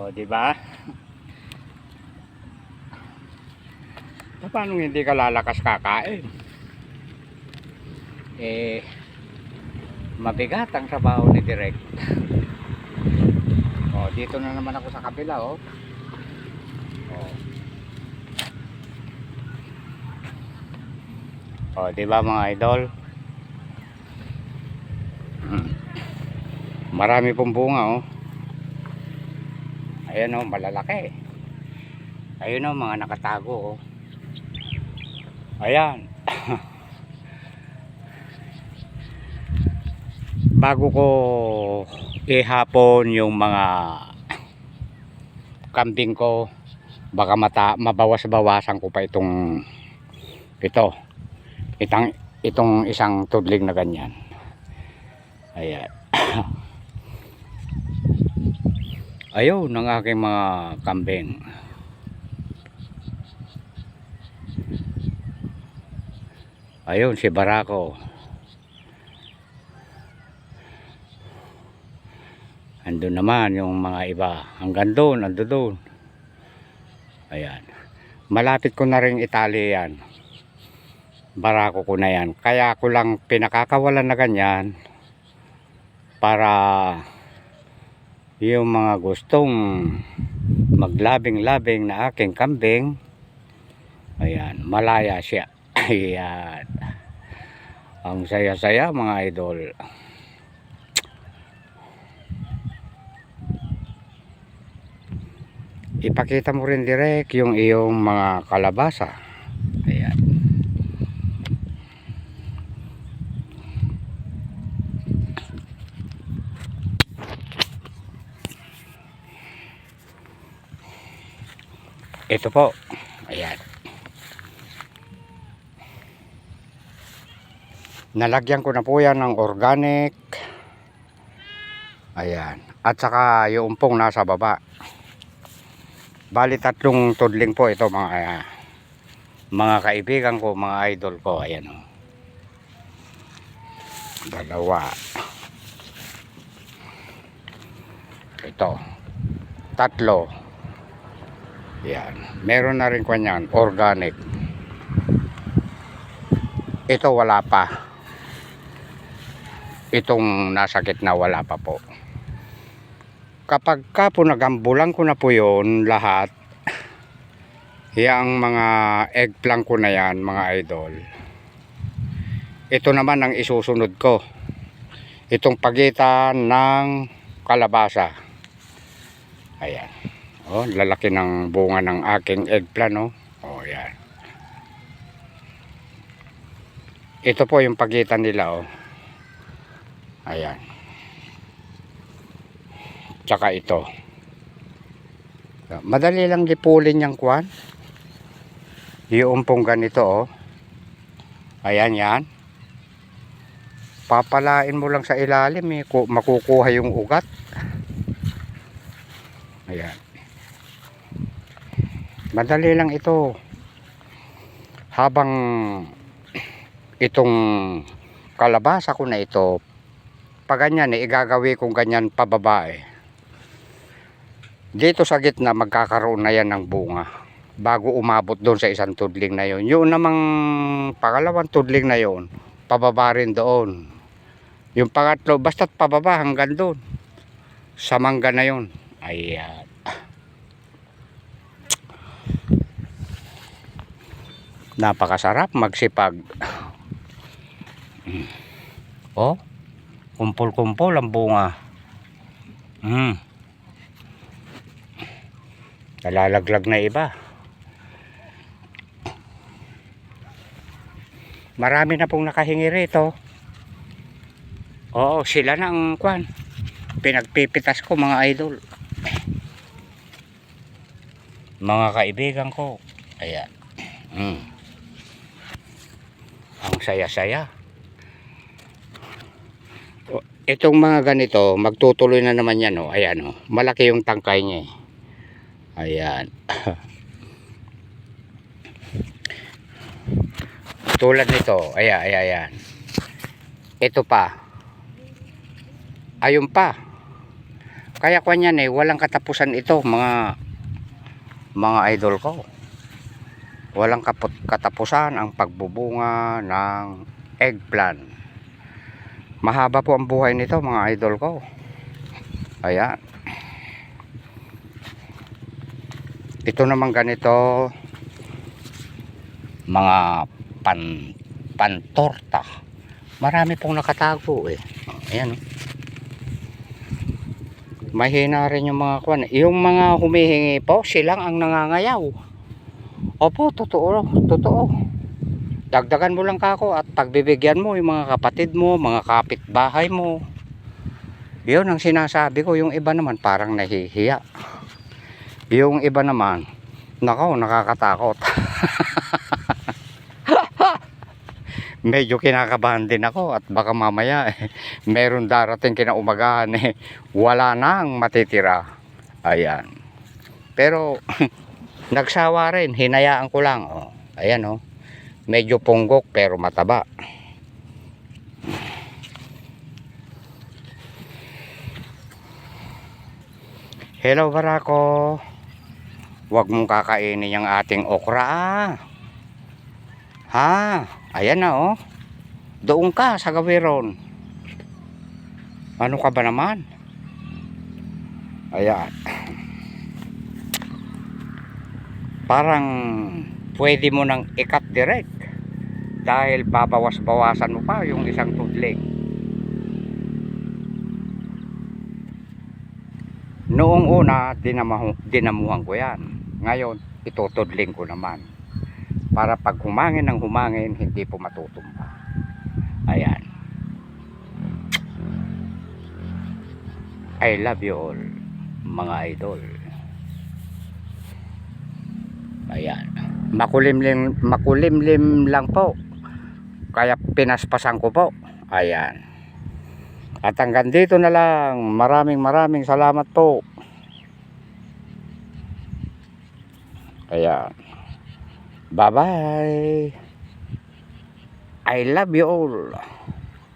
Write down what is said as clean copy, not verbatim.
O, di ba? Paano hindi ka lalakas kakain? Eh, mabigat ang trabaho ni Direk. O, dito na naman ako sa kabila, oh. O, di ba mga idol? Marami pong bunga, oh. Ayan, oh, malalaki. Ayun, oh, mga nakatago, oh. Ayan. Bago ko ihapon yung mga kambing ko, baka mabawas-bawasan ko pa itong itong isang tudling na ganyan. Ayan. Ayun ang aking mga kambing. Ayun si Barako. Andun naman yung mga iba. Hanggang doon, ando doon. Ayan. Malapit ko na rin itali yan. Barako ko na yan. Kaya ko lang pinakakawalan na ganyan para yung mga gustong maglabing-labing na aking kambing, ayan, malaya siya. Ayan. Ang saya-saya mga idol. Ipakita mo rin direct yung iyong mga kalabasa. Ayan. Ito po. Ayan. Nalagyan ko na po yan ng organic. Ayan. At saka yung umpong nasa baba. Bali 3 tudling po ito mga kaibigan ko, mga idol ko. Ayan, oh. 2. Ito. 3. Yan. Meron na rin kanyan organic. Ito wala pa. Itong nasa gitna wala pa po. Kapag ka po nagambulan ko na po yun lahat, yung mga eggplant ko na yan mga idol, ito naman ang isusunod ko. Itong pagitan ng kalabasa. Ayan. Oh, lalaki ng bunga ng aking eggplant, oh. Oh, yan. Ito po yung pagitan nila, oh. Ayan. Tsaka ito. Madali lang lipulin yung kwan. Yung pong ganito, oh. Ayan yan. Papalain mo lang sa ilalim, eh. Makukuha yung ugat. Ayan. Madali lang ito. Habang itong kalabasa ko na ito, pag ganyan, eh, igagawi kong ganyan pababa, eh. Dito sa gitna magkakaroon na yan ng bunga bago umabot doon sa isang tudling na yon. Yung namang pangalawang tudling na yon, pababa rin doon. Yung pangatlo, basta't pababa hanggang doon sa mangga na yon. Ayan. Napakasarap magsipag. Oh, kumpul-kumpul ang bunga. Nalalaglag na iba. Marami na pong nakahingi rito. Oo, sila na ang kwan. Pinagpipitas ko mga idol. Mga kaibigan ko. Ayan. Ang saya-saya. Itong mga ganito, magtutuloy na naman yan, oh. Ayan, oh. Malaki yung tangkay niya, eh. Ayan. Tulad nito. Ayan. Ito pa. Ayun pa. Kaya kanyan walang katapusan ito mga idol ko. Walang katapusan ang pagbubunga ng eggplant. Mahaba po ang buhay nito mga idol ko. Ayan. Ito naman ganito, mga pantorta. Marami pong nakatago Ayan. Mahina rin yung mga kwan. Yung mga humihingi po, silang ang nangangayaw. Opo, totoo. Dagdagan mo lang kako at pagbibigyan mo yung mga kapatid mo, mga kapitbahay mo. Yun ang sinasabi ko. Yung iba naman parang nahihiya. Yung iba naman, nako, nakakatakot. Medyo kinakabahan din ako at baka mamaya meron darating kinaumagahan wala nang matitira. Ayan. Pero nagsawa rin, hinayaan ko lang. Ayan medyo punggok pero mataba. Hello Barako. Huwag mong kakainin yung ating okra ha. Ayan na doon ka sa gawiron. Ano ka ba naman? Ayan. Parang pwede mo nang ikat direct dahil babawas-bawasan mo pa yung isang tudling. Noong una dinamuhan ko yan. Ngayon itutudling ko naman para pag humangin ng humangin hindi po matutumba. Ayan. I love you all mga idol. Ayan. Makulimlim lang po. Kaya pinaspasan ko po. Ayan. At hanggang dito na lang. Maraming salamat po. Ayan. Bye bye. I love you all.